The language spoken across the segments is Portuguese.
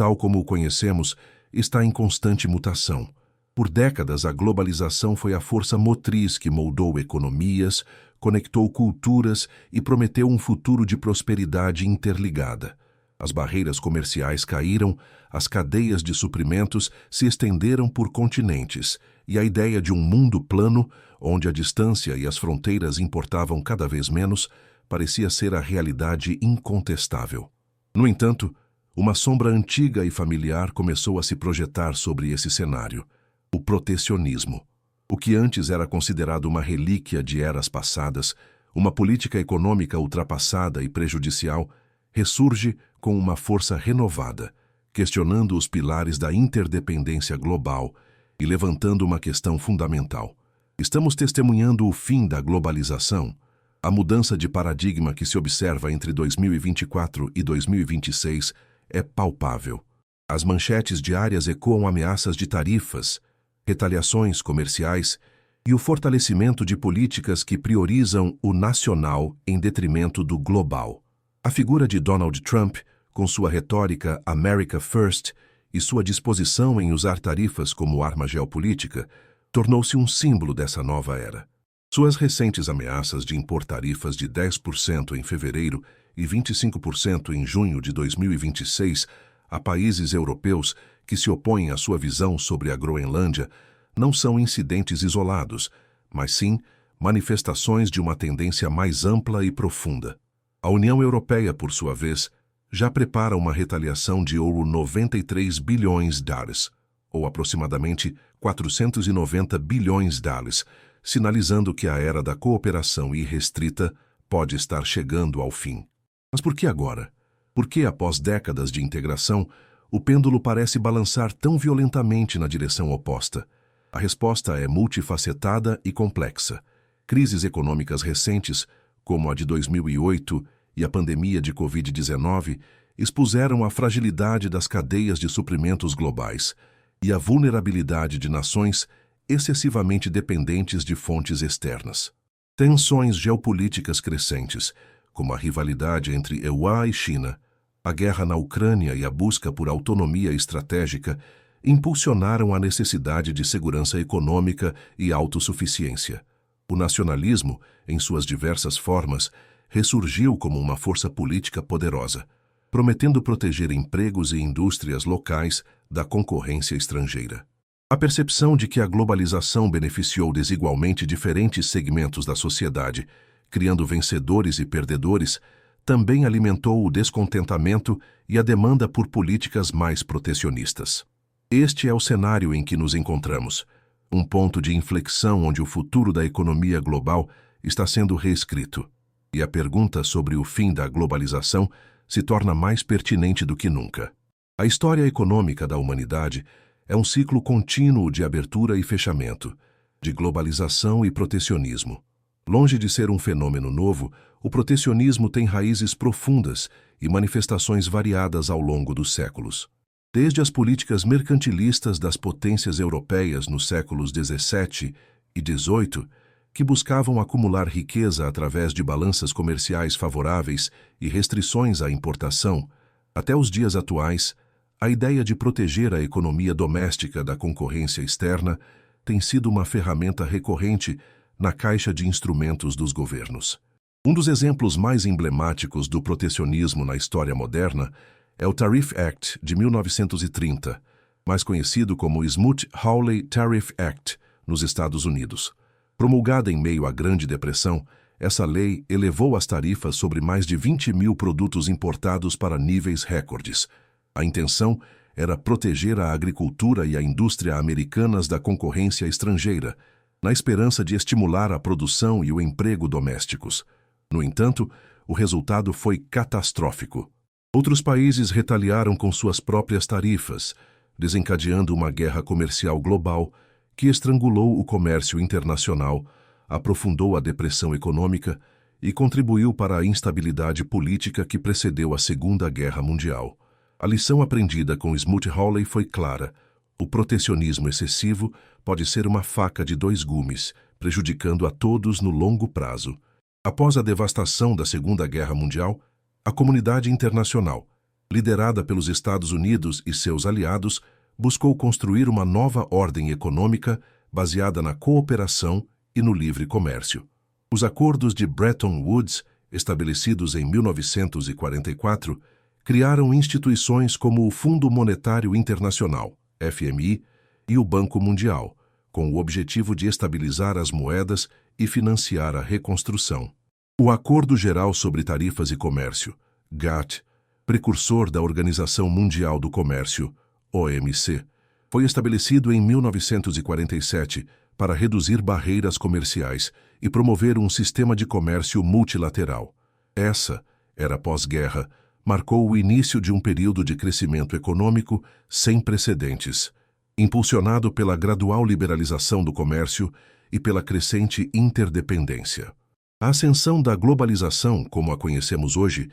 tal como o conhecemos, está em constante mutação. Por décadas, a globalização foi a força motriz que moldou economias, conectou culturas e prometeu um futuro de prosperidade interligada. As barreiras comerciais caíram, as cadeias de suprimentos se estenderam por continentes, e a ideia de um mundo plano, onde a distância e as fronteiras importavam cada vez menos, parecia ser a realidade incontestável. No entanto, uma sombra antiga e familiar começou a se projetar sobre esse cenário: o protecionismo. O que antes era considerado uma relíquia de eras passadas, uma política econômica ultrapassada e prejudicial, ressurge com uma força renovada, questionando os pilares da interdependência global e levantando uma questão fundamental. Estamos testemunhando o fim da globalização? A mudança de paradigma que se observa entre 2024 e 2026 é palpável. As manchetes diárias ecoam ameaças de tarifas, retaliações comerciais e o fortalecimento de políticas que priorizam o nacional em detrimento do global. A figura de Donald Trump, com sua retórica America First e sua disposição em usar tarifas como arma geopolítica, tornou-se um símbolo dessa nova era. Suas recentes ameaças de impor tarifas de 10% em fevereiro e 25% em junho de 2026 a países europeus que se opõem à sua visão sobre a Groenlândia não são incidentes isolados, mas sim manifestações de uma tendência mais ampla e profunda. A União Europeia, por sua vez, já prepara uma retaliação de ouro 93 bilhões de dólares, ou aproximadamente 490 bilhões de dólares, sinalizando que a era da cooperação irrestrita pode estar chegando ao fim. Mas por que agora? Por que, após décadas de integração, o pêndulo parece balançar tão violentamente na direção oposta? A resposta é multifacetada e complexa. Crises econômicas recentes, como a de 2008 e a pandemia de Covid-19, expuseram a fragilidade das cadeias de suprimentos globais e a vulnerabilidade de nações excessivamente dependentes de fontes externas. Tensões geopolíticas crescentes, como a rivalidade entre EUA e China, a guerra na Ucrânia e a busca por autonomia estratégica, impulsionaram a necessidade de segurança econômica e autossuficiência. O nacionalismo, em suas diversas formas, ressurgiu como uma força política poderosa, prometendo proteger empregos e indústrias locais da concorrência estrangeira. A percepção de que a globalização beneficiou desigualmente diferentes segmentos da sociedade, criando vencedores e perdedores, também alimentou o descontentamento e a demanda por políticas mais protecionistas. Este é o cenário em que nos encontramos, um ponto de inflexão onde o futuro da economia global está sendo reescrito, e a pergunta sobre o fim da globalização se torna mais pertinente do que nunca. A história econômica da humanidade é um ciclo contínuo de abertura e fechamento, de globalização e protecionismo. Longe de ser um fenômeno novo, o protecionismo tem raízes profundas e manifestações variadas ao longo dos séculos. Desde as políticas mercantilistas das potências europeias nos séculos XVII e XVIII, que buscavam acumular riqueza através de balanças comerciais favoráveis e restrições à importação, até os dias atuais, a ideia de proteger a economia doméstica da concorrência externa tem sido uma ferramenta recorrente na caixa de instrumentos dos governos. Um dos exemplos mais emblemáticos do protecionismo na história moderna é o Tariff Act de 1930, mais conhecido como Smoot-Hawley Tariff Act, nos Estados Unidos. Promulgada em meio à Grande Depressão, essa lei elevou as tarifas sobre mais de 20 mil produtos importados para níveis recordes. A intenção era proteger a agricultura e a indústria americanas da concorrência estrangeira, na esperança de estimular a produção e o emprego domésticos. No entanto, o resultado foi catastrófico. Outros países retaliaram com suas próprias tarifas, desencadeando uma guerra comercial global que estrangulou o comércio internacional, aprofundou a depressão econômica e contribuiu para a instabilidade política que precedeu a Segunda Guerra Mundial. A lição aprendida com Smoot-Hawley foi clara: o protecionismo excessivo pode ser uma faca de dois gumes, prejudicando a todos no longo prazo. Após a devastação da Segunda Guerra Mundial, a comunidade internacional, liderada pelos Estados Unidos e seus aliados, buscou construir uma nova ordem econômica baseada na cooperação e no livre comércio. Os acordos de Bretton Woods, estabelecidos em 1944, criaram instituições como o Fundo Monetário Internacional, FMI, e o Banco Mundial, com o objetivo de estabilizar as moedas e financiar a reconstrução. O Acordo Geral sobre Tarifas e Comércio, GATT, precursor da Organização Mundial do Comércio, OMC, foi estabelecido em 1947 para reduzir barreiras comerciais e promover um sistema de comércio multilateral. Essa era pós-guerra, marcou o início de um período de crescimento econômico sem precedentes, impulsionado pela gradual liberalização do comércio e pela crescente interdependência. A ascensão da globalização, como a conhecemos hoje,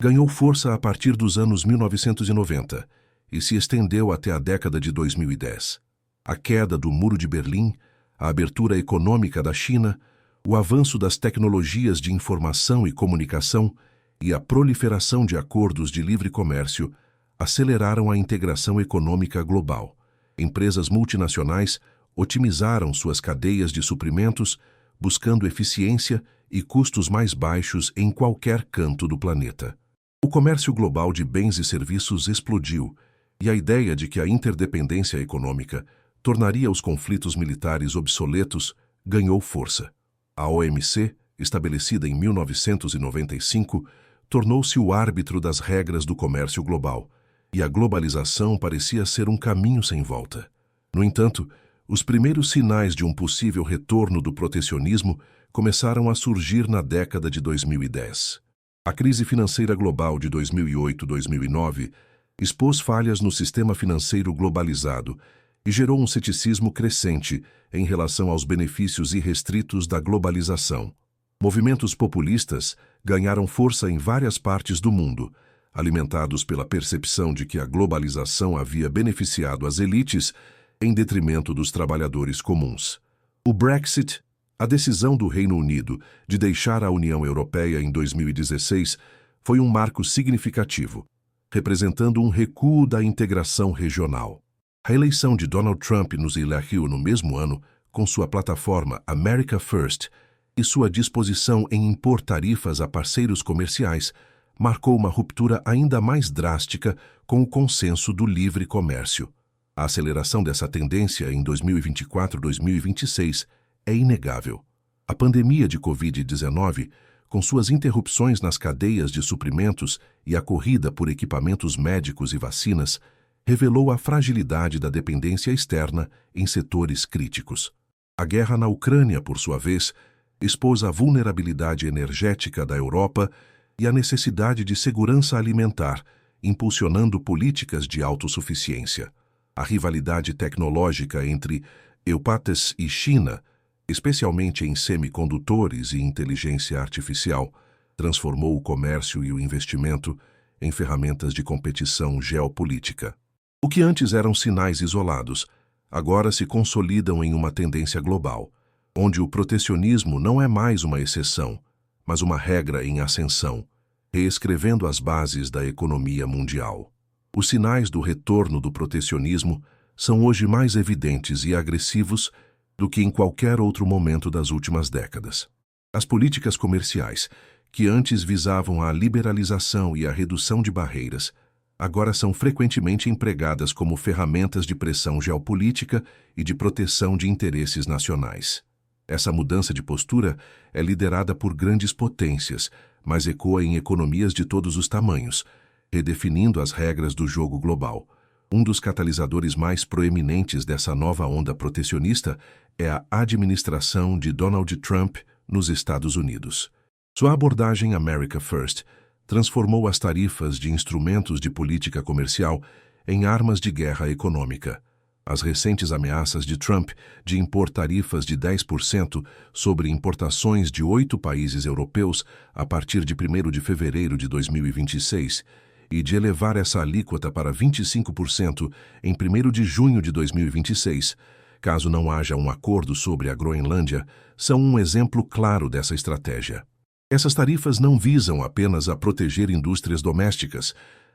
ganhou força a partir dos anos 1990 e se estendeu até a década de 2010. A queda do Muro de Berlim, a abertura econômica da China, o avanço das tecnologias de informação e comunicação e a proliferação de acordos de livre comércio aceleraram a integração econômica global. Empresas multinacionais otimizaram suas cadeias de suprimentos, buscando eficiência e custos mais baixos em qualquer canto do planeta. O comércio global de bens e serviços explodiu, e a ideia de que a interdependência econômica tornaria os conflitos militares obsoletos ganhou força. A OMC, estabelecida em 1995, tornou-se o árbitro das regras do comércio global, e a globalização parecia ser um caminho sem volta. No entanto, os primeiros sinais de um possível retorno do protecionismo começaram a surgir na década de 2010. A crise financeira global de 2008-2009 expôs falhas no sistema financeiro globalizado e gerou um ceticismo crescente em relação aos benefícios irrestritos da globalização. Movimentos populistas ganharam força em várias partes do mundo, alimentados pela percepção de que a globalização havia beneficiado as elites em detrimento dos trabalhadores comuns. O Brexit, a decisão do Reino Unido de deixar a União Europeia em 2016, foi um marco significativo, representando um recuo da integração regional. A eleição de Donald Trump nos elegeu no mesmo ano, com sua plataforma America First e sua disposição em impor tarifas a parceiros comerciais, marcou uma ruptura ainda mais drástica com o consenso do livre comércio. A aceleração dessa tendência em 2024-2026 é inegável. A pandemia de Covid-19, com suas interrupções nas cadeias de suprimentos e a corrida por equipamentos médicos e vacinas, revelou a fragilidade da dependência externa em setores críticos. A guerra na Ucrânia, por sua vez, expôs a vulnerabilidade energética da Europa e a necessidade de segurança alimentar, impulsionando políticas de autossuficiência. A rivalidade tecnológica entre Eupates e China, especialmente em semicondutores e inteligência artificial, transformou o comércio e o investimento em ferramentas de competição geopolítica. O que antes eram sinais isolados, agora se consolidam em uma tendência global, onde o protecionismo não é mais uma exceção, mas uma regra em ascensão, reescrevendo as bases da economia mundial. Os sinais do retorno do protecionismo são hoje mais evidentes e agressivos do que em qualquer outro momento das últimas décadas. As políticas comerciais, que antes visavam a liberalização e a redução de barreiras, agora são frequentemente empregadas como ferramentas de pressão geopolítica e de proteção de interesses nacionais. Essa mudança de postura é liderada por grandes potências, mas ecoa em economias de todos os tamanhos, redefinindo as regras do jogo global. Um dos catalisadores mais proeminentes dessa nova onda protecionista é a administração de Donald Trump nos Estados Unidos. Sua abordagem America First transformou as tarifas de instrumentos de política comercial em armas de guerra econômica. As recentes ameaças de Trump de impor tarifas de 10% sobre importações de 8 países europeus a partir de 1º de fevereiro de 2026 e de elevar essa alíquota para 25% em 1º de junho de 2026, caso não haja um acordo sobre a Groenlândia, são um exemplo claro dessa estratégia. Essas tarifas não visam apenas a proteger indústrias domésticas,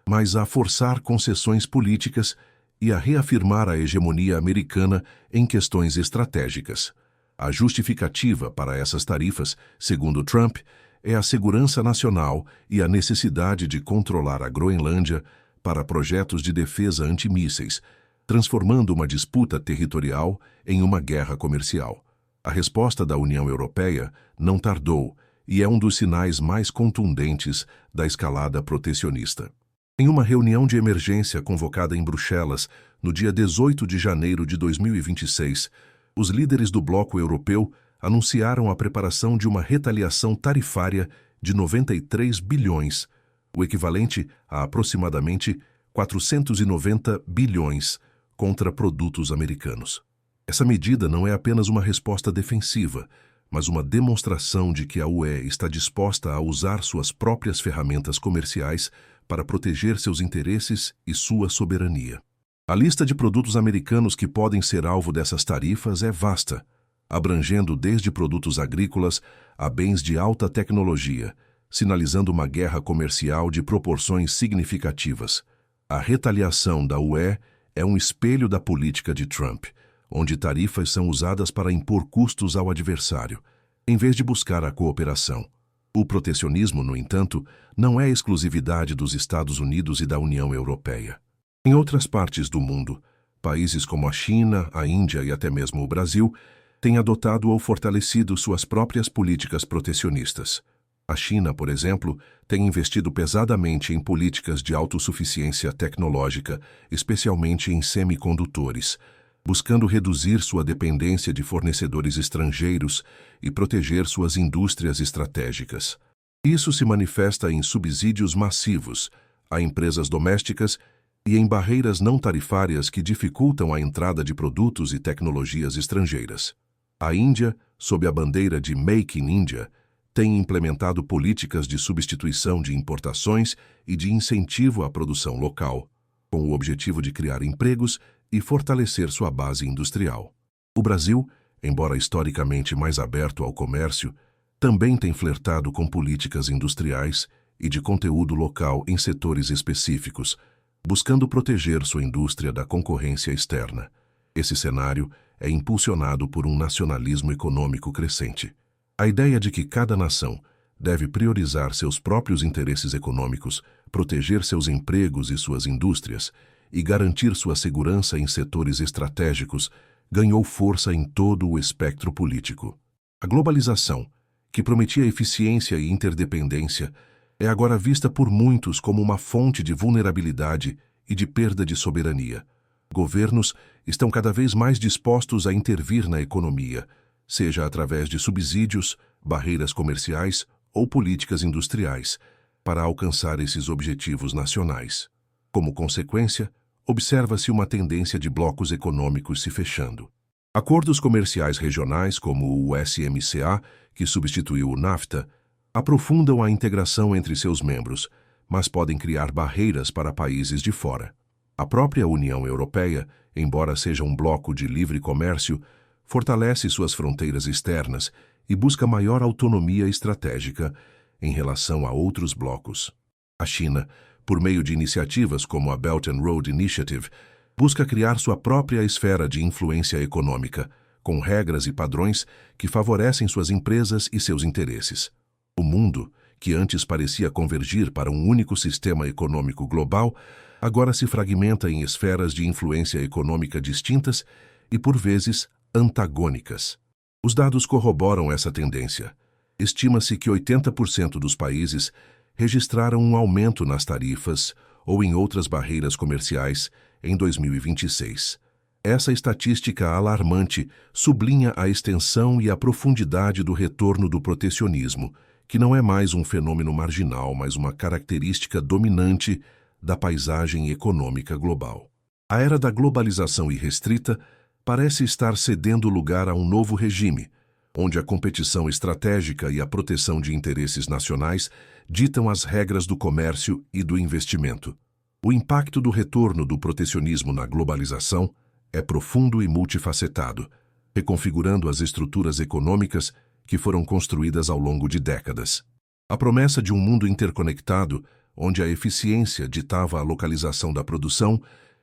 mas a forçar concessões políticas e a reafirmar a hegemonia americana em questões estratégicas. A justificativa para essas tarifas, segundo Trump, é a segurança nacional e a necessidade de controlar a Groenlândia para projetos de defesa antimísseis, transformando uma disputa territorial em uma guerra comercial. A resposta da União Europeia não tardou e é um dos sinais mais contundentes da escalada protecionista. Em uma reunião de emergência convocada em Bruxelas no dia 18 de janeiro de 2026, os líderes do bloco europeu anunciaram a preparação de uma retaliação tarifária de 93 bilhões, o equivalente a aproximadamente 490 bilhões, contra produtos americanos. Essa medida não é apenas uma resposta defensiva, mas uma demonstração de que a UE está disposta a usar suas próprias ferramentas comerciais para proteger seus interesses e sua soberania. A lista de produtos americanos que podem ser alvo dessas tarifas é vasta, abrangendo desde produtos agrícolas a bens de alta tecnologia, sinalizando uma guerra comercial de proporções significativas. A retaliação da UE é um espelho da política de Trump, onde tarifas são usadas para impor custos ao adversário, em vez de buscar a cooperação. O protecionismo, no entanto, não é exclusividade dos Estados Unidos e da União Europeia. Em outras partes do mundo, países como a China, a Índia e até mesmo o Brasil têm adotado ou fortalecido suas próprias políticas protecionistas. A China, por exemplo, tem investido pesadamente em políticas de autossuficiência tecnológica, especialmente em semicondutores, buscando reduzir sua dependência de fornecedores estrangeiros e proteger suas indústrias estratégicas. Isso se manifesta em subsídios massivos a empresas domésticas e em barreiras não tarifárias que dificultam a entrada de produtos e tecnologias estrangeiras. A Índia, sob a bandeira de Make in India, tem implementado políticas de substituição de importações e de incentivo à produção local, com o objetivo de criar empregos e fortalecer sua base industrial. O Brasil, embora historicamente mais aberto ao comércio, também tem flertado com políticas industriais e de conteúdo local em setores específicos, buscando proteger sua indústria da concorrência externa. Esse cenário é impulsionado por um nacionalismo econômico crescente. A ideia de que cada nação deve priorizar seus próprios interesses econômicos, proteger seus empregos e suas indústrias e garantir sua segurança em setores estratégicos ganhou força em todo o espectro político. A globalização, que prometia eficiência e interdependência, é agora vista por muitos como uma fonte de vulnerabilidade e de perda de soberania. Governos estão cada vez mais dispostos a intervir na economia, seja através de subsídios, barreiras comerciais ou políticas industriais, para alcançar esses objetivos nacionais. Como consequência, observa-se uma tendência de blocos econômicos se fechando. Acordos comerciais regionais, como o USMCA, que substituiu o NAFTA, aprofundam a integração entre seus membros, mas podem criar barreiras para países de fora. A própria União Europeia, embora seja um bloco de livre comércio, fortalece suas fronteiras externas e busca maior autonomia estratégica em relação a outros blocos. A China, por meio de iniciativas como a Belt and Road Initiative, busca criar sua própria esfera de influência econômica, com regras e padrões que favorecem suas empresas e seus interesses. O mundo, que antes parecia convergir para um único sistema econômico global, agora se fragmenta em esferas de influência econômica distintas e, por vezes, antagônicas. Os dados corroboram essa tendência. Estima-se que 80% dos países registraram um aumento nas tarifas ou em outras barreiras comerciais em 2026. Essa estatística alarmante sublinha a extensão e a profundidade do retorno do protecionismo, que não é mais um fenômeno marginal, mas uma característica dominante da paisagem econômica global. A era da globalização irrestrita parece estar cedendo lugar a um novo regime, onde a competição estratégica e a proteção de interesses nacionais ditam as regras do comércio e do investimento. O impacto do retorno do protecionismo na globalização é profundo e multifacetado, reconfigurando as estruturas econômicas que foram construídas ao longo de décadas. A promessa de um mundo interconectado, onde a eficiência ditava a localização da produção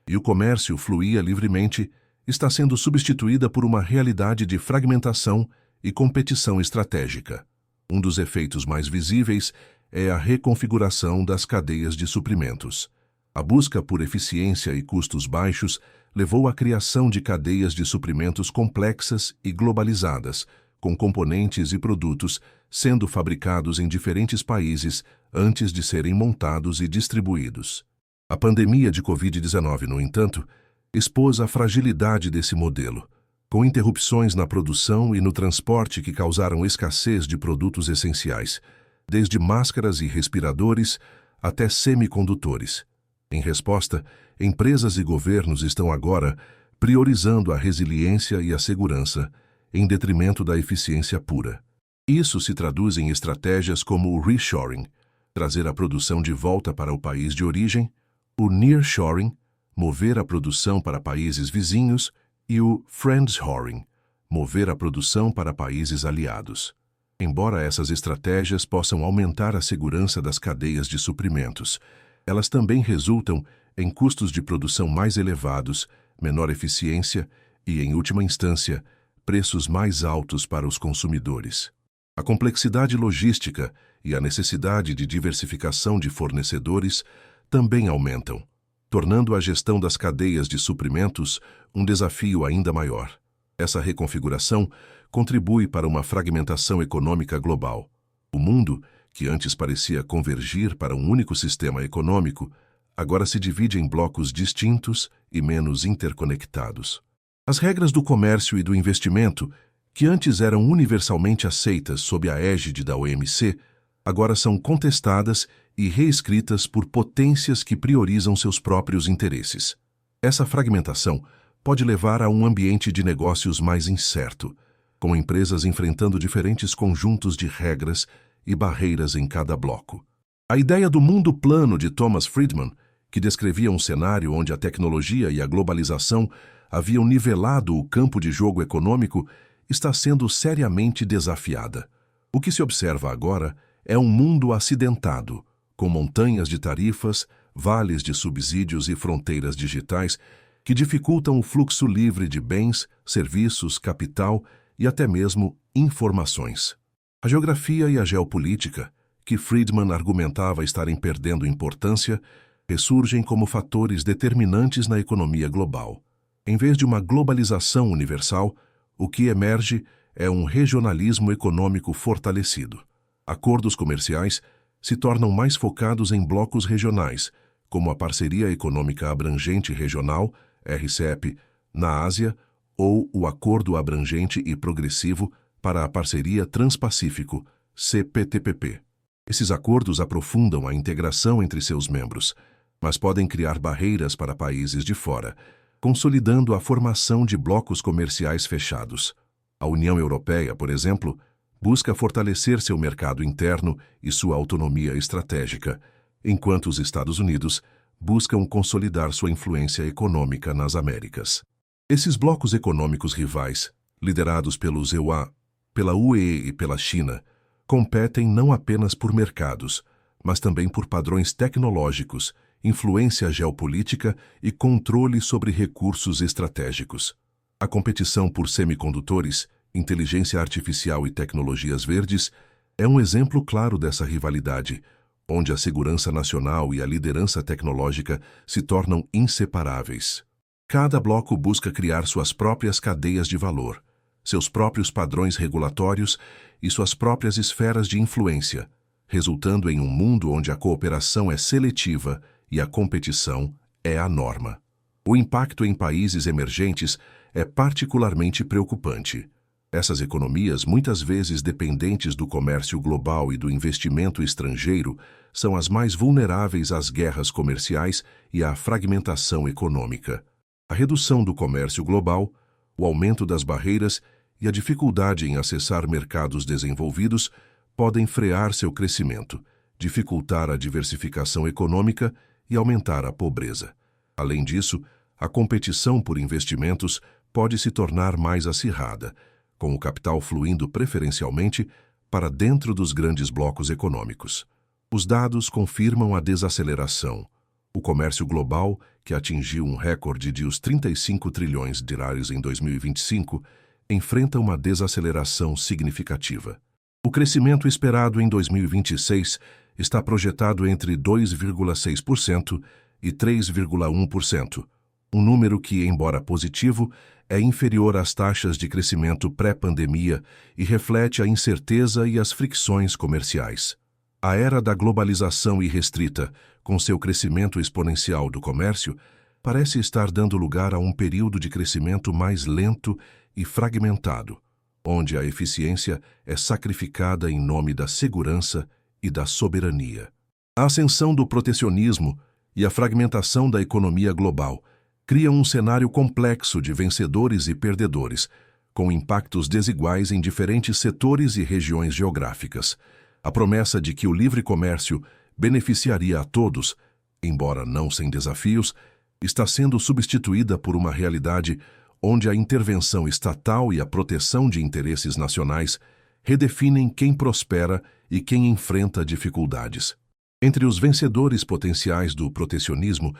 e o comércio fluía livremente, está sendo substituída por uma realidade de fragmentação e competição estratégica. Um dos efeitos mais visíveis é a reconfiguração das cadeias de suprimentos. A busca por eficiência e custos baixos levou à criação de cadeias de suprimentos complexas e globalizadas, com componentes e produtos sendo fabricados em diferentes países antes de serem montados e distribuídos. A pandemia de Covid-19, no entanto, expôs a fragilidade desse modelo, com interrupções na produção e no transporte que causaram escassez de produtos essenciais, desde máscaras e respiradores até semicondutores. Em resposta, empresas e governos estão agora priorizando a resiliência e a segurança, em detrimento da eficiência pura. Isso se traduz em estratégias como o reshoring, trazer a produção de volta para o país de origem, o nearshoring, mover a produção para países vizinhos, e o friendshoring, mover a produção para países aliados. Embora essas estratégias possam aumentar a segurança das cadeias de suprimentos, elas também resultam em custos de produção mais elevados, menor eficiência e, em última instância, preços mais altos para os consumidores. A complexidade logística e a necessidade de diversificação de fornecedores também aumentam, tornando a gestão das cadeias de suprimentos um desafio ainda maior. Essa reconfiguração contribui para uma fragmentação econômica global. O mundo, que antes parecia convergir para um único sistema econômico, agora se divide em blocos distintos e menos interconectados. As regras do comércio e do investimento, que antes eram universalmente aceitas sob a égide da OMC, agora são contestadas e reescritas por potências que priorizam seus próprios interesses. Essa fragmentação pode levar a um ambiente de negócios mais incerto, com empresas enfrentando diferentes conjuntos de regras e barreiras em cada bloco. A ideia do mundo plano de Thomas Friedman, que descrevia um cenário onde a tecnologia e a globalização haviam nivelado o campo de jogo econômico, está sendo seriamente desafiada. O que se observa agora é um mundo acidentado, com montanhas de tarifas, vales de subsídios e fronteiras digitais que dificultam o fluxo livre de bens, serviços, capital e até mesmo informações. A geografia e a geopolítica, que Friedman argumentava estarem perdendo importância, ressurgem como fatores determinantes na economia global. Em vez de uma globalização universal, o que emerge é um regionalismo econômico fortalecido. Acordos comerciais se tornam mais focados em blocos regionais, como a Parceria Econômica Abrangente Regional, RCEP, na Ásia, ou o Acordo Abrangente e Progressivo para a Parceria Transpacífico, CPTPP. Esses acordos aprofundam a integração entre seus membros, mas podem criar barreiras para países de fora, consolidando a formação de blocos comerciais fechados. A União Europeia, por exemplo, busca fortalecer seu mercado interno e sua autonomia estratégica, enquanto os Estados Unidos buscam consolidar sua influência econômica nas Américas. Esses blocos econômicos rivais, liderados pelos EUA, pela UE e pela China, competem não apenas por mercados, mas também por padrões tecnológicos, influência geopolítica e controle sobre recursos estratégicos. A competição por semicondutores, inteligência artificial e tecnologias verdes é um exemplo claro dessa rivalidade, onde a segurança nacional e a liderança tecnológica se tornam inseparáveis. Cada bloco busca criar suas próprias cadeias de valor, seus próprios padrões regulatórios e suas próprias esferas de influência, resultando em um mundo onde a cooperação é seletiva e a competição é a norma. O impacto em países emergentes é particularmente preocupante. Essas economias, muitas vezes dependentes do comércio global e do investimento estrangeiro, são as mais vulneráveis às guerras comerciais e à fragmentação econômica. A redução do comércio global, o aumento das barreiras e a dificuldade em acessar mercados desenvolvidos podem frear seu crescimento, dificultar a diversificação econômica e aumentar a pobreza. Além disso, a competição por investimentos pode se tornar mais acirrada, com o capital fluindo preferencialmente para dentro dos grandes blocos econômicos. Os dados confirmam a desaceleração. O comércio global, que atingiu um recorde de os 35 trilhões de dólares em 2025, enfrenta uma desaceleração significativa. O crescimento esperado em 2026 está projetado entre 2,6% e 3,1%, um número que, embora positivo, é inferior às taxas de crescimento pré-pandemia e reflete a incerteza e as fricções comerciais. A era da globalização irrestrita, com seu crescimento exponencial do comércio, parece estar dando lugar a um período de crescimento mais lento e fragmentado, onde a eficiência é sacrificada em nome da segurança e da soberania. A ascensão do protecionismo e a fragmentação da economia global criam um cenário complexo de vencedores e perdedores, com impactos desiguais em diferentes setores e regiões geográficas. A promessa de que o livre comércio beneficiaria a todos, embora não sem desafios, está sendo substituída por uma realidade onde a intervenção estatal e a proteção de interesses nacionais redefinem quem prospera e quem enfrenta dificuldades. Entre os vencedores potenciais do protecionismo,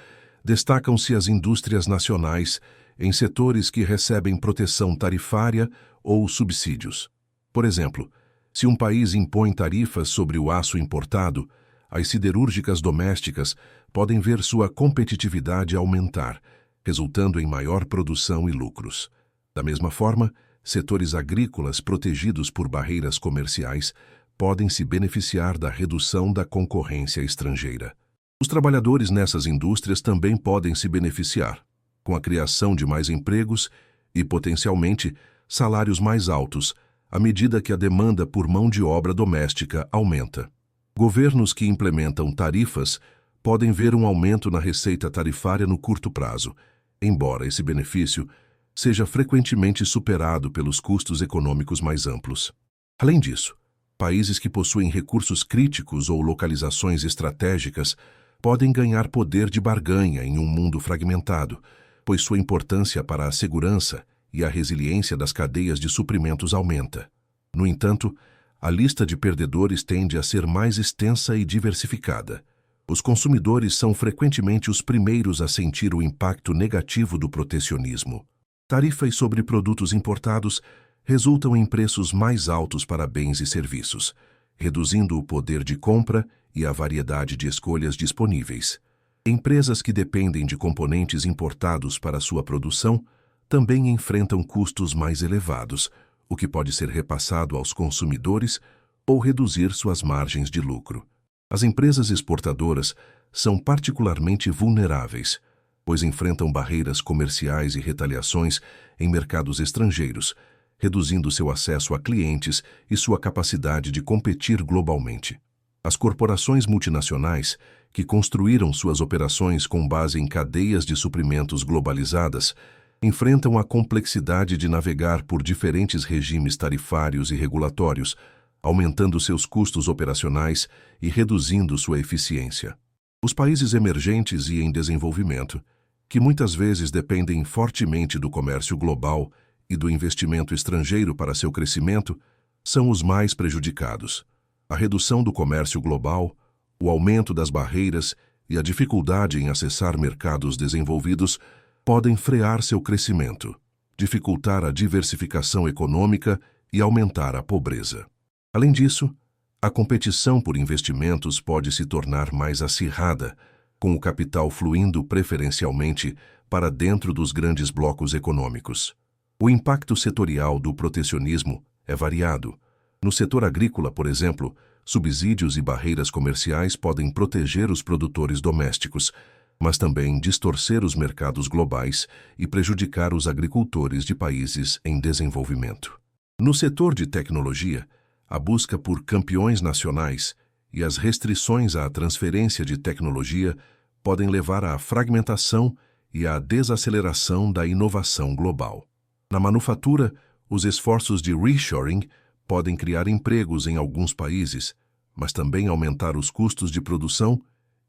destacam-se as indústrias nacionais em setores que recebem proteção tarifária ou subsídios. Por exemplo, se um país impõe tarifas sobre o aço importado, as siderúrgicas domésticas podem ver sua competitividade aumentar, resultando em maior produção e lucros. Da mesma forma, setores agrícolas protegidos por barreiras comerciais podem se beneficiar da redução da concorrência estrangeira. Os trabalhadores nessas indústrias também podem se beneficiar, com a criação de mais empregos e, potencialmente, salários mais altos, à medida que a demanda por mão de obra doméstica aumenta. Governos que implementam tarifas podem ver um aumento na receita tarifária no curto prazo, embora esse benefício seja frequentemente superado pelos custos econômicos mais amplos. Além disso, países que possuem recursos críticos ou localizações estratégicas podem ganhar poder de barganha em um mundo fragmentado, pois sua importância para a segurança e a resiliência das cadeias de suprimentos aumenta. No entanto, a lista de perdedores tende a ser mais extensa e diversificada. Os consumidores são frequentemente os primeiros a sentir o impacto negativo do protecionismo. Tarifas sobre produtos importados resultam em preços mais altos para bens e serviços, reduzindo o poder de compra e a variedade de escolhas disponíveis. Empresas que dependem de componentes importados para sua produção também enfrentam custos mais elevados, o que pode ser repassado aos consumidores ou reduzir suas margens de lucro. As empresas exportadoras são particularmente vulneráveis, pois enfrentam barreiras comerciais e retaliações em mercados estrangeiros, reduzindo seu acesso a clientes e sua capacidade de competir globalmente. As corporações multinacionais, que construíram suas operações com base em cadeias de suprimentos globalizadas, enfrentam a complexidade de navegar por diferentes regimes tarifários e regulatórios, aumentando seus custos operacionais e reduzindo sua eficiência. Os países emergentes e em desenvolvimento, que muitas vezes dependem fortemente do comércio global e do investimento estrangeiro para seu crescimento, são os mais prejudicados. A redução do comércio global, o aumento das barreiras e a dificuldade em acessar mercados desenvolvidos podem frear seu crescimento, dificultar a diversificação econômica e aumentar a pobreza. Além disso, a competição por investimentos pode se tornar mais acirrada, com o capital fluindo preferencialmente para dentro dos grandes blocos econômicos. O impacto setorial do protecionismo é variado. No setor agrícola, por exemplo, subsídios e barreiras comerciais podem proteger os produtores domésticos, mas também distorcer os mercados globais e prejudicar os agricultores de países em desenvolvimento. No setor de tecnologia, a busca por campeões nacionais e as restrições à transferência de tecnologia podem levar à fragmentação e à desaceleração da inovação global. Na manufatura, os esforços de reshoring podem criar empregos em alguns países, mas também aumentar os custos de produção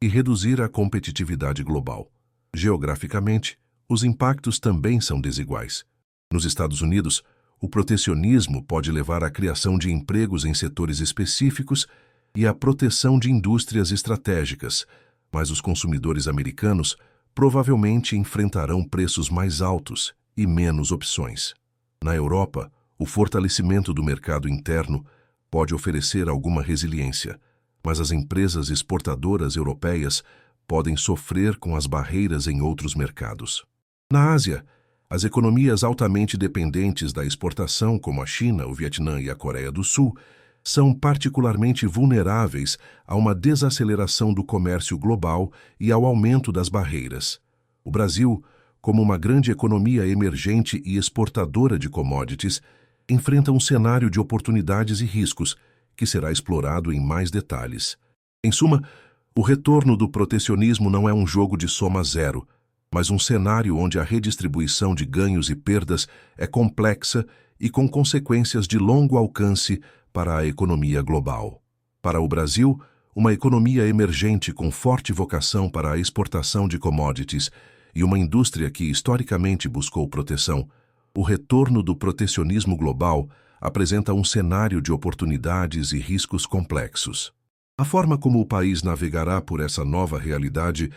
e reduzir a competitividade global. Geograficamente, os impactos também são desiguais. Nos Estados Unidos, o protecionismo pode levar à criação de empregos em setores específicos, e a proteção de indústrias estratégicas, mas os consumidores americanos provavelmente enfrentarão preços mais altos e menos opções. Na Europa, o fortalecimento do mercado interno pode oferecer alguma resiliência, mas as empresas exportadoras europeias podem sofrer com as barreiras em outros mercados. Na Ásia, as economias altamente dependentes da exportação, como a China, o Vietnã e a Coreia do Sul, são particularmente vulneráveis a uma desaceleração do comércio global e ao aumento das barreiras. O Brasil, como uma grande economia emergente e exportadora de commodities, enfrenta um cenário de oportunidades e riscos que será explorado em mais detalhes. Em suma, o retorno do protecionismo não é um jogo de soma zero, mas um cenário onde a redistribuição de ganhos e perdas é complexa e com consequências de longo alcance para a economia global. Para o Brasil, uma economia emergente com forte vocação para a exportação de commodities e uma indústria que historicamente buscou proteção, o retorno do protecionismo global apresenta um cenário de oportunidades e riscos complexos. A forma como o país navegará por essa nova realidade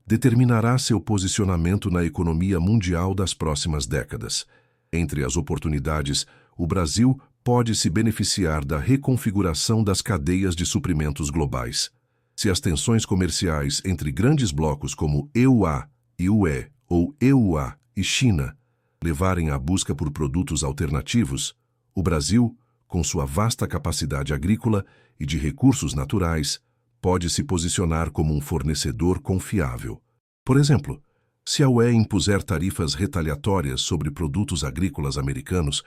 determinará seu posicionamento na economia mundial das próximas décadas. Entre as oportunidades, o Brasil pode se beneficiar da reconfiguração das cadeias de suprimentos globais. Se as tensões comerciais entre grandes blocos como EUA e UE ou EUA e China levarem à busca por produtos alternativos, o Brasil, com sua vasta capacidade agrícola e de recursos naturais, pode se posicionar como um fornecedor confiável. Por exemplo, se a UE impuser tarifas retaliatórias sobre produtos agrícolas americanos,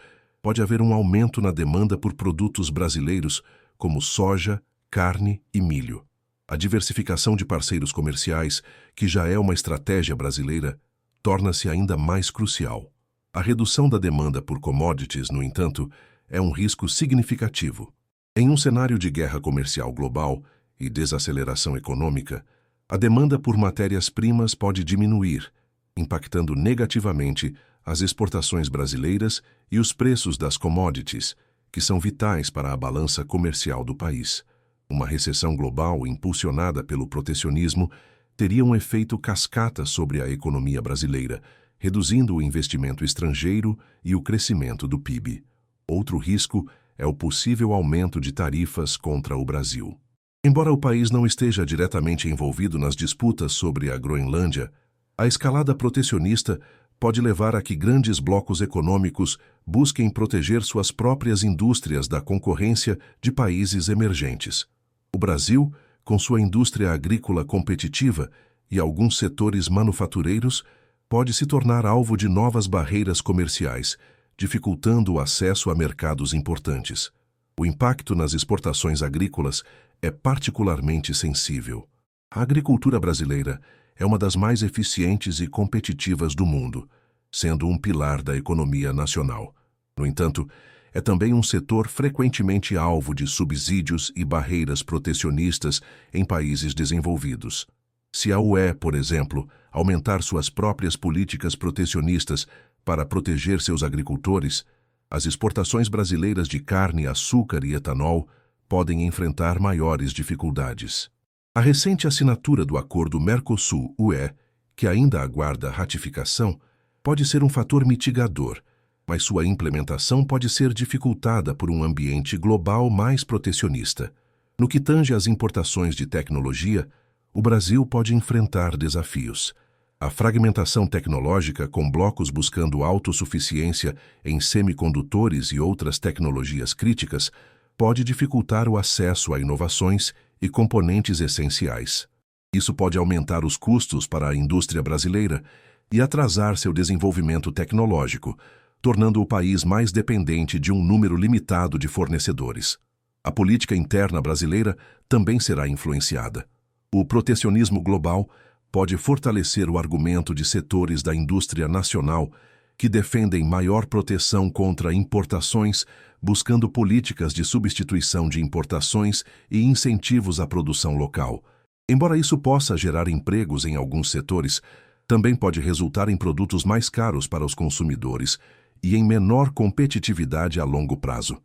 pode haver um aumento na demanda por produtos brasileiros como soja, carne e milho. A diversificação de parceiros comerciais, que já é uma estratégia brasileira, torna-se ainda mais crucial. A redução da demanda por commodities, no entanto, é um risco significativo. Em um cenário de guerra comercial global e desaceleração econômica, a demanda por matérias-primas pode diminuir, impactando negativamente as exportações brasileiras e os preços das commodities, que são vitais para a balança comercial do país. Uma recessão global impulsionada pelo protecionismo teria um efeito cascata sobre a economia brasileira, reduzindo o investimento estrangeiro e o crescimento do PIB. Outro risco é o possível aumento de tarifas contra o Brasil. Embora o país não esteja diretamente envolvido nas disputas sobre a Groenlândia, a escalada protecionista pode levar a que grandes blocos econômicos busquem proteger suas próprias indústrias da concorrência de países emergentes. O Brasil, com sua indústria agrícola competitiva e alguns setores manufatureiros, pode se tornar alvo de novas barreiras comerciais, dificultando o acesso a mercados importantes. O impacto nas exportações agrícolas é particularmente sensível. A agricultura brasileira é uma das mais eficientes e competitivas do mundo, sendo um pilar da economia nacional. No entanto, é também um setor frequentemente alvo de subsídios e barreiras protecionistas em países desenvolvidos. Se a UE, por exemplo, aumentar suas próprias políticas protecionistas para proteger seus agricultores, as exportações brasileiras de carne, açúcar e etanol podem enfrentar maiores dificuldades. A recente assinatura do Acordo Mercosul-UE, que ainda aguarda ratificação, pode ser um fator mitigador, mas sua implementação pode ser dificultada por um ambiente global mais protecionista. No que tange às importações de tecnologia, o Brasil pode enfrentar desafios. A fragmentação tecnológica, com blocos buscando autossuficiência em semicondutores e outras tecnologias críticas, pode dificultar o acesso a inovações e componentes essenciais. Isso pode aumentar os custos para a indústria brasileira e atrasar seu desenvolvimento tecnológico, tornando o país mais dependente de um número limitado de fornecedores. A política interna brasileira também será influenciada. O protecionismo global pode fortalecer o argumento de setores da indústria nacional que defendem maior proteção contra importações, buscando políticas de substituição de importações e incentivos à produção local. Embora isso possa gerar empregos em alguns setores, também pode resultar em produtos mais caros para os consumidores e em menor competitividade a longo prazo.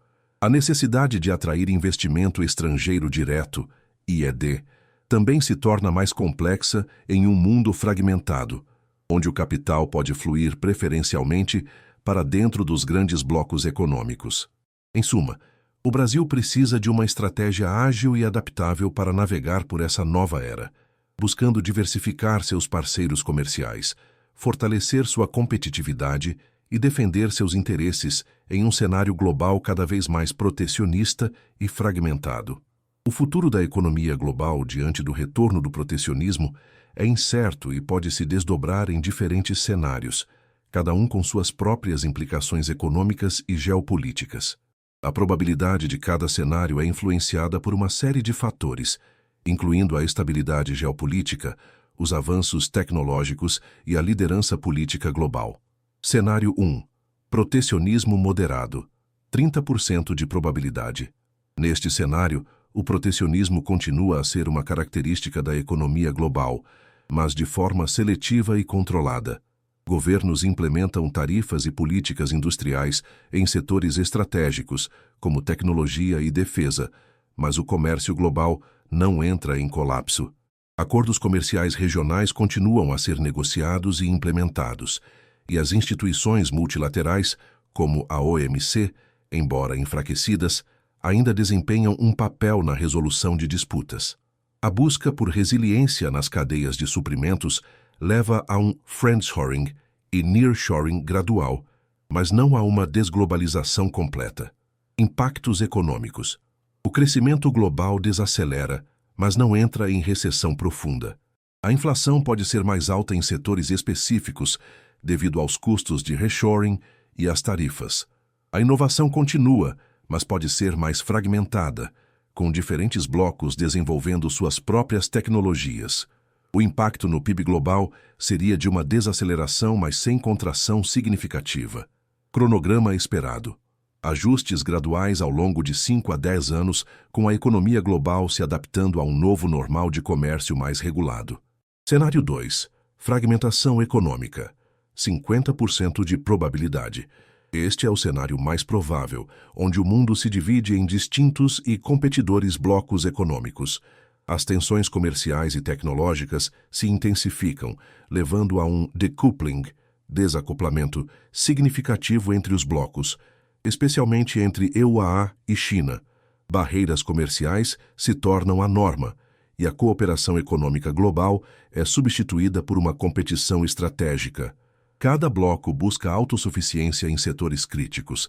A necessidade de atrair investimento estrangeiro direto, IED, também se torna mais complexa em um mundo fragmentado, onde o capital pode fluir preferencialmente para dentro dos grandes blocos econômicos. Em suma, o Brasil precisa de uma estratégia ágil e adaptável para navegar por essa nova era, buscando diversificar seus parceiros comerciais, fortalecer sua competitividade e defender seus interesses em um cenário global cada vez mais protecionista e fragmentado. O futuro da economia global diante do retorno do protecionismo é incerto e pode se desdobrar em diferentes cenários, cada um com suas próprias implicações econômicas e geopolíticas. A probabilidade de cada cenário é influenciada por uma série de fatores, incluindo a estabilidade geopolítica, os avanços tecnológicos e a liderança política global. Cenário 1. Protecionismo moderado. 30% de probabilidade. Neste cenário, o protecionismo continua a ser uma característica da economia global, mas de forma seletiva e controlada. Governos implementam tarifas e políticas industriais em setores estratégicos, como tecnologia e defesa, mas o comércio global não entra em colapso. Acordos comerciais regionais continuam a ser negociados e implementados, e as instituições multilaterais, como a OMC, embora enfraquecidas, ainda desempenham um papel na resolução de disputas. A busca por resiliência nas cadeias de suprimentos leva a um friendshoring e nearshoring gradual, mas não a uma desglobalização completa. Impactos econômicos. O crescimento global desacelera, mas não entra em recessão profunda. A inflação pode ser mais alta em setores específicos devido aos custos de reshoring e às tarifas. A inovação continua, mas pode ser mais fragmentada, com diferentes blocos desenvolvendo suas próprias tecnologias. O impacto no PIB global seria de uma desaceleração, mas sem contração significativa. Cronograma esperado. Ajustes graduais ao longo de 5 a 10 anos, com a economia global se adaptando a um novo normal de comércio mais regulado. Cenário 2. Fragmentação econômica. 50% de probabilidade. Este é o cenário mais provável, onde o mundo se divide em distintos e competidores blocos econômicos. As tensões comerciais e tecnológicas se intensificam, levando a um decoupling, desacoplamento, significativo entre os blocos, especialmente entre EUAA e China. Barreiras comerciais se tornam a norma, e a cooperação econômica global é substituída por uma competição estratégica. Cada bloco busca autossuficiência em setores críticos,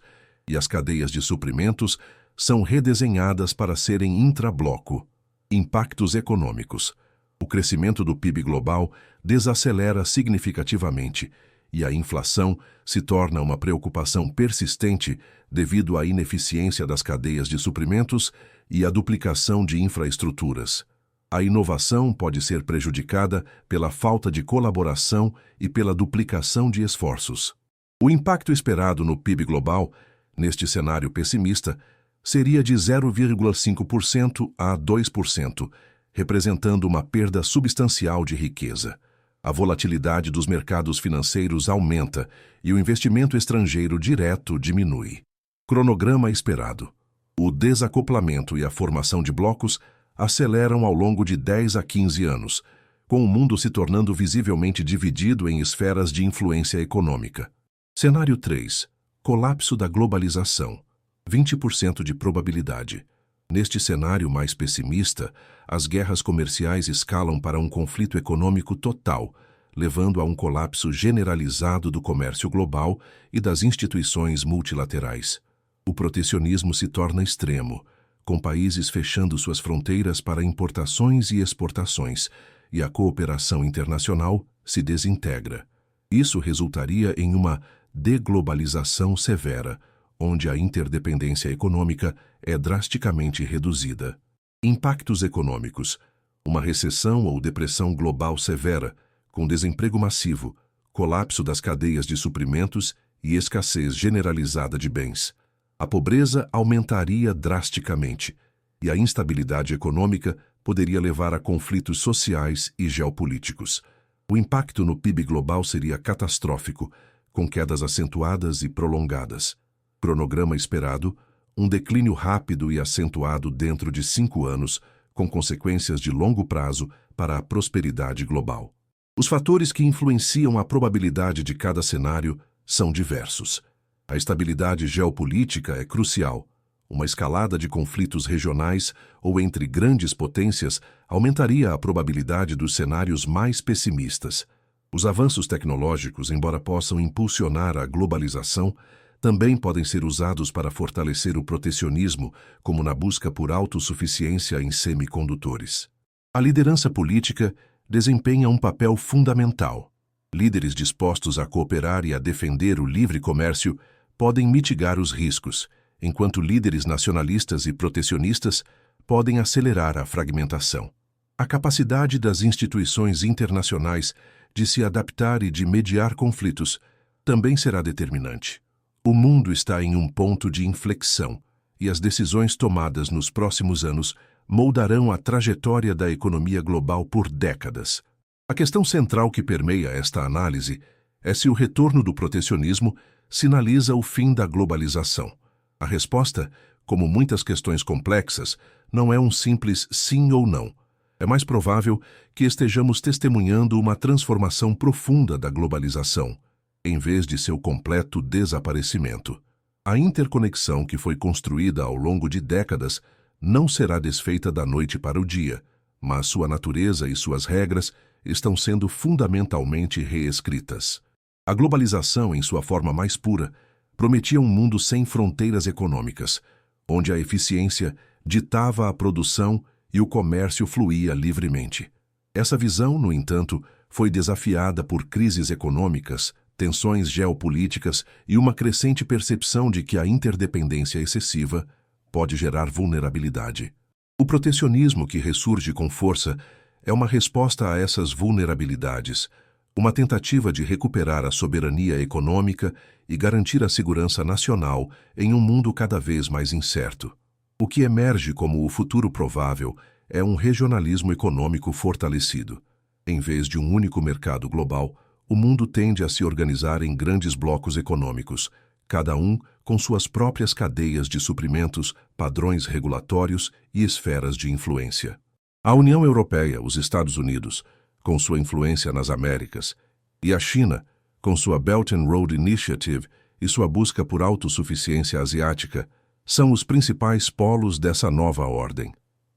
e as cadeias de suprimentos são redesenhadas para serem intrabloco. Impactos econômicos. O crescimento do PIB global desacelera significativamente, e a inflação se torna uma preocupação persistente devido à ineficiência das cadeias de suprimentos e à duplicação de infraestruturas. A inovação pode ser prejudicada pela falta de colaboração e pela duplicação de esforços. O impacto esperado no PIB global, neste cenário pessimista, seria de 0,5% a 2%, representando uma perda substancial de riqueza. A volatilidade dos mercados financeiros aumenta e o investimento estrangeiro direto diminui. Cronograma esperado. O desacoplamento e a formação de blocos aceleram ao longo de 10 a 15 anos, com o mundo se tornando visivelmente dividido em esferas de influência econômica. Cenário 3. Colapso da globalização. 20% de probabilidade. Neste cenário mais pessimista, as guerras comerciais escalam para um conflito econômico total, levando a um colapso generalizado do comércio global e das instituições multilaterais. O protecionismo se torna extremo, com países fechando suas fronteiras para importações e exportações, e a cooperação internacional se desintegra. Isso resultaria em uma deglobalização severa, onde a interdependência econômica é drasticamente reduzida. Impactos econômicos. Uma recessão ou depressão global severa, com desemprego massivo, colapso das cadeias de suprimentos e escassez generalizada de bens. A pobreza aumentaria drasticamente, e a instabilidade econômica poderia levar a conflitos sociais e geopolíticos. O impacto no PIB global seria catastrófico, com quedas acentuadas e prolongadas. Cronograma esperado, um declínio rápido e acentuado dentro de 5 anos, com consequências de longo prazo para a prosperidade global. Os fatores que influenciam a probabilidade de cada cenário são diversos. A estabilidade geopolítica é crucial. Uma escalada de conflitos regionais ou entre grandes potências aumentaria a probabilidade dos cenários mais pessimistas. Os avanços tecnológicos, embora possam impulsionar a globalização, também podem ser usados para fortalecer o protecionismo, como na busca por autossuficiência em semicondutores. A liderança política desempenha um papel fundamental. Líderes dispostos a cooperar e a defender o livre comércio podem mitigar os riscos, enquanto líderes nacionalistas e protecionistas podem acelerar a fragmentação. A capacidade das instituições internacionais de se adaptar e de mediar conflitos também será determinante. O mundo está em um ponto de inflexão e as decisões tomadas nos próximos anos moldarão a trajetória da economia global por décadas. A questão central que permeia esta análise é se o retorno do protecionismo sinaliza o fim da globalização. A resposta, como muitas questões complexas, não é um simples sim ou não. É mais provável que estejamos testemunhando uma transformação profunda da globalização, em vez de seu completo desaparecimento. A interconexão que foi construída ao longo de décadas não será desfeita da noite para o dia, mas sua natureza e suas regras estão sendo fundamentalmente reescritas. A globalização, em sua forma mais pura, prometia um mundo sem fronteiras econômicas, onde a eficiência ditava a produção e o comércio fluía livremente. Essa visão, no entanto, foi desafiada por crises econômicas, tensões geopolíticas e uma crescente percepção de que a interdependência excessiva pode gerar vulnerabilidade. O protecionismo que ressurge com força é uma resposta a essas vulnerabilidades, uma tentativa de recuperar a soberania econômica e garantir a segurança nacional em um mundo cada vez mais incerto. O que emerge como o futuro provável é um regionalismo econômico fortalecido. Em vez de um único mercado global, o mundo tende a se organizar em grandes blocos econômicos, cada um com suas próprias cadeias de suprimentos, padrões regulatórios e esferas de influência. A União Europeia, os Estados Unidos, com sua influência nas Américas, e a China, com sua Belt and Road Initiative e sua busca por autossuficiência asiática, são os principais polos dessa nova ordem.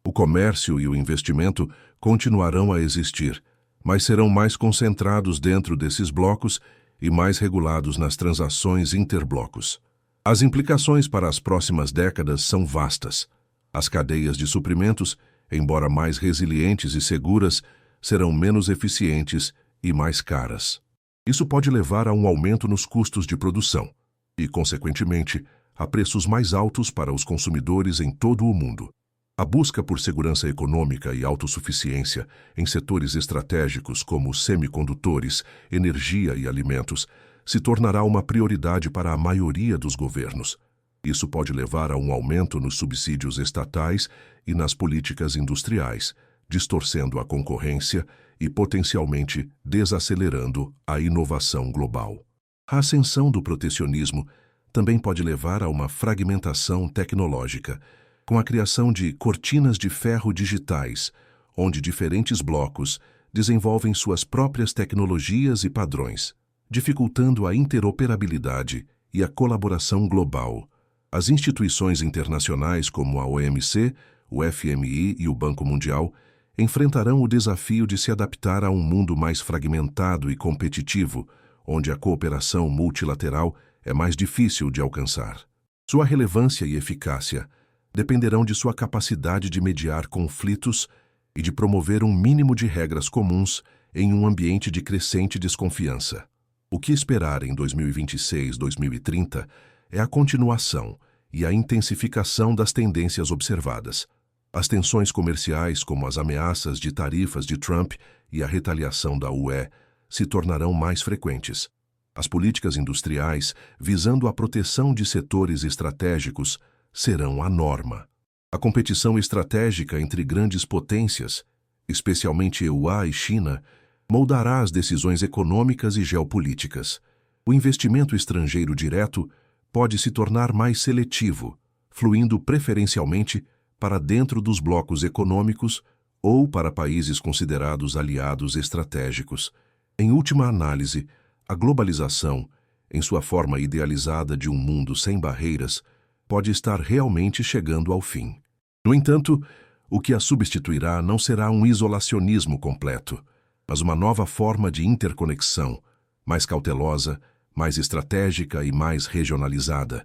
O comércio e o investimento continuarão a existir, mas serão mais concentrados dentro desses blocos e mais regulados nas transações interblocos. As implicações para as próximas décadas são vastas. As cadeias de suprimentos, embora mais resilientes e seguras, serão menos eficientes e mais caras. Isso pode levar a um aumento nos custos de produção e, consequentemente, a preços mais altos para os consumidores em todo o mundo. A busca por segurança econômica e autossuficiência em setores estratégicos como semicondutores, energia e alimentos se tornará uma prioridade para a maioria dos governos. Isso pode levar a um aumento nos subsídios estatais e nas políticas industriais, distorcendo a concorrência e potencialmente desacelerando a inovação global. A ascensão do protecionismo também pode levar a uma fragmentação tecnológica, com a criação de cortinas de ferro digitais, onde diferentes blocos desenvolvem suas próprias tecnologias e padrões, dificultando a interoperabilidade e a colaboração global. As instituições internacionais como a OMC, o FMI e o Banco Mundial enfrentarão o desafio de se adaptar a um mundo mais fragmentado e competitivo, onde a cooperação multilateral é mais difícil de alcançar. Sua relevância e eficácia dependerão de sua capacidade de mediar conflitos e de promover um mínimo de regras comuns em um ambiente de crescente desconfiança. O que esperar em 2026-2030 é a continuação e a intensificação das tendências observadas. As tensões comerciais, como as ameaças de tarifas de Trump e a retaliação da UE, se tornarão mais frequentes. As políticas industriais, visando a proteção de setores estratégicos, serão a norma. A competição estratégica entre grandes potências, especialmente EUA e China, moldará as decisões econômicas e geopolíticas. O investimento estrangeiro direto pode se tornar mais seletivo, fluindo preferencialmente para dentro dos blocos econômicos ou para países considerados aliados estratégicos. Em última análise, a globalização, em sua forma idealizada de um mundo sem barreiras, pode estar realmente chegando ao fim. No entanto, o que a substituirá não será um isolacionismo completo, mas uma nova forma de interconexão, mais cautelosa, mais estratégica e mais regionalizada.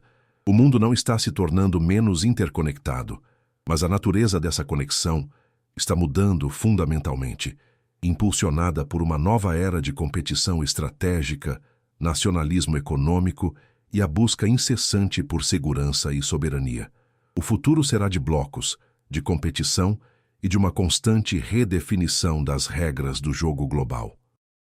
O mundo não está se tornando menos interconectado, mas a natureza dessa conexão está mudando fundamentalmente, impulsionada por uma nova era de competição estratégica, nacionalismo econômico e a busca incessante por segurança e soberania. O futuro será de blocos, de competição e de uma constante redefinição das regras do jogo global.